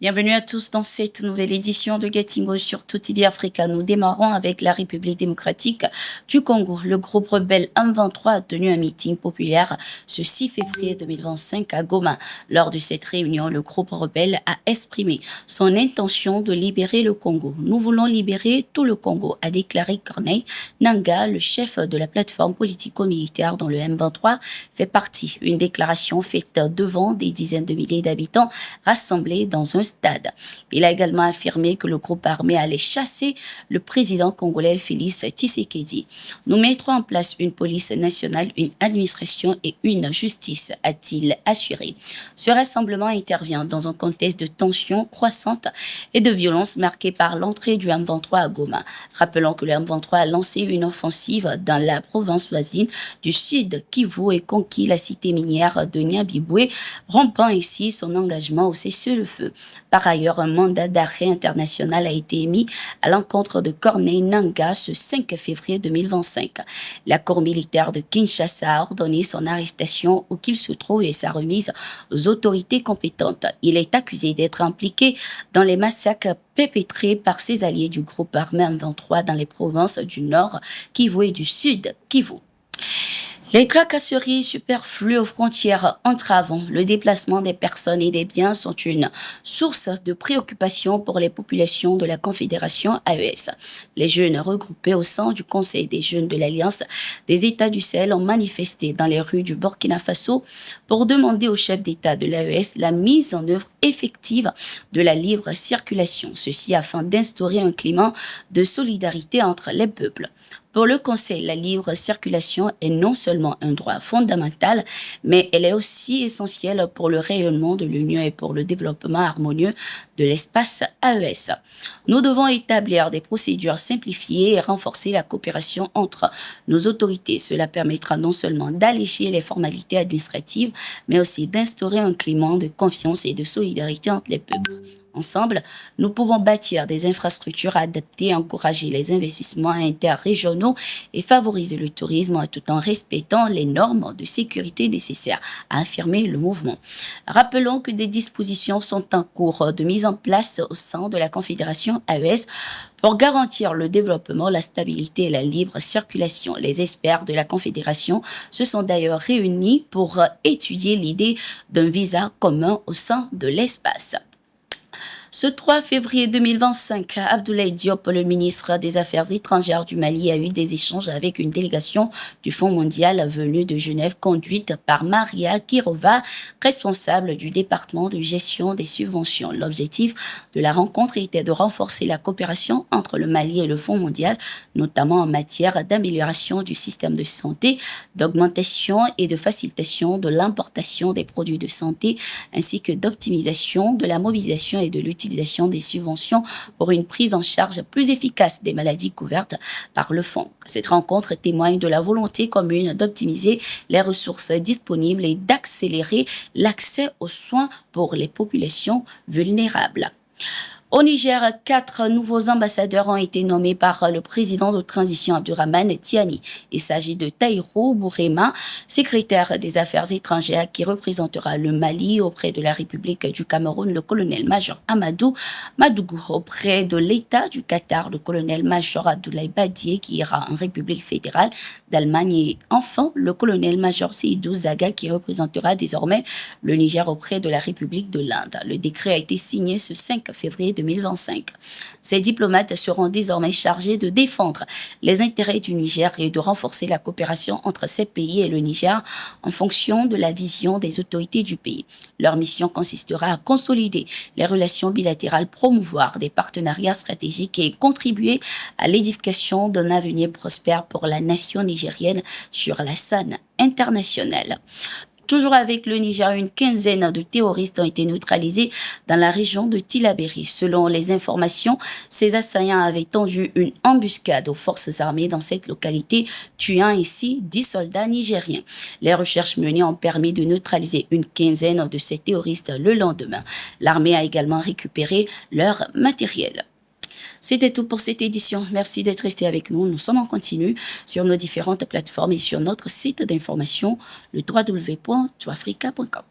Bienvenue à tous dans cette nouvelle édition de Getting sur Tout TV Africa. Nous démarrons avec la République démocratique du Congo. Le groupe rebelle M23 a tenu un meeting populaire ce 6 février 2025 à Goma. Lors de cette réunion, le groupe rebelle a exprimé son intention de libérer le Congo. Nous voulons libérer tout le Congo, a déclaré Corneille Nangaa, le chef de la plateforme politico-militaire dont le M23 fait partie. Une déclaration faite devant des dizaines de milliers d'habitants rassemblés dans un stade. Il a également affirmé que le groupe armé allait chasser le président congolais Félix Tshisekedi. Nous mettrons en place une police nationale, une administration et une justice, a-t-il assuré. Ce rassemblement intervient dans un contexte de tensions croissantes et de violence marqué par l'entrée du M23 à Goma. Rappelons que le M23 a lancé une offensive dans la province voisine du Sud Kivu et conquis la cité minière de Nyabibwe, rompant ainsi son engagement au cessez-le-feu. Par ailleurs, un mandat d'arrêt international a été émis à l'encontre de Corneille Nangaa ce 5 février 2025. La cour militaire de Kinshasa a ordonné son arrestation où qu'il se trouve et sa remise aux autorités compétentes. Il est accusé d'être impliqué dans les massacres perpétrés par ses alliés du groupe armé M23 dans les provinces du Nord Kivu et du Sud Kivu. Les tracasseries superflues aux frontières entravant le déplacement des personnes et des biens sont une source de préoccupation pour les populations de la Confédération AES. Les jeunes regroupés au sein du Conseil des jeunes de l'Alliance des États du Sahel ont manifesté dans les rues du Burkina Faso pour demander au chef d'État de l'AES la mise en œuvre effective de la libre circulation. Ceci afin d'instaurer un climat de solidarité entre les peuples. Pour le Conseil, la libre circulation est non seulement un droit fondamental, mais elle est aussi essentielle pour le rayonnement de l'Union et pour le développement harmonieux de l'espace AES. Nous devons établir des procédures simplifiées et renforcer la coopération entre nos autorités. Cela permettra non seulement d'alléger les formalités administratives, mais aussi d'instaurer un climat de confiance et de solidarité entre les peuples. Ensemble, nous pouvons bâtir des infrastructures adaptées, encourager les investissements interrégionaux et favoriser le tourisme tout en respectant les normes de sécurité nécessaires, a affirmé le mouvement. Rappelons que des dispositions sont en cours de mise en place au sein de la Confédération AES pour garantir le développement, la stabilité et la libre circulation. Les experts de la Confédération se sont d'ailleurs réunis pour étudier l'idée d'un visa commun au sein de l'espace. Ce 3 février 2025, Abdoulaye Diop, le ministre des Affaires étrangères du Mali, a eu des échanges avec une délégation du Fonds mondial venue de Genève, conduite par Maria Kirova, responsable du département de gestion des subventions. L'objectif de la rencontre était de renforcer la coopération entre le Mali et le Fonds mondial, notamment en matière d'amélioration du système de santé, d'augmentation et de facilitation de l'importation des produits de santé, ainsi que d'optimisation de la mobilisation et de l'utilisation des subventions pour une prise en charge plus efficace des maladies couvertes par le fonds. Cette rencontre témoigne de la volonté commune d'optimiser les ressources disponibles et d'accélérer l'accès aux soins pour les populations vulnérables. Au Niger, 4 nouveaux ambassadeurs ont été nommés par le président de transition Abdourahmane Tiani. Il s'agit de Taïro Bourema, secrétaire des Affaires étrangères qui représentera le Mali auprès de la République du Cameroun, le colonel-major Amadou Madougou, auprès de l'État du Qatar, le colonel-major Abdoulaye Badié qui ira en République fédérale d'Allemagne et enfin le colonel-major Seydou Zaga qui représentera désormais le Niger auprès de la République de l'Inde. Le décret a été signé ce 5 février 2025. Ces diplomates seront désormais chargés de défendre les intérêts du Niger et de renforcer la coopération entre ces pays et le Niger en fonction de la vision des autorités du pays. Leur mission consistera à consolider les relations bilatérales, promouvoir des partenariats stratégiques et contribuer à l'édification d'un avenir prospère pour la nation nigérienne sur la scène internationale. Toujours avec le Niger, une quinzaine de terroristes ont été neutralisés dans la région de Tillabéri. Selon les informations, ces assaillants avaient tendu une embuscade aux forces armées dans cette localité, tuant ainsi 10 soldats nigériens. Les recherches menées ont permis de neutraliser une quinzaine de ces terroristes le lendemain. L'armée a également récupéré leur matériel. C'était tout pour cette édition. Merci d'être resté avec nous. Nous sommes en continu sur nos différentes plateformes et sur notre site d'information, le www.touafrica.com.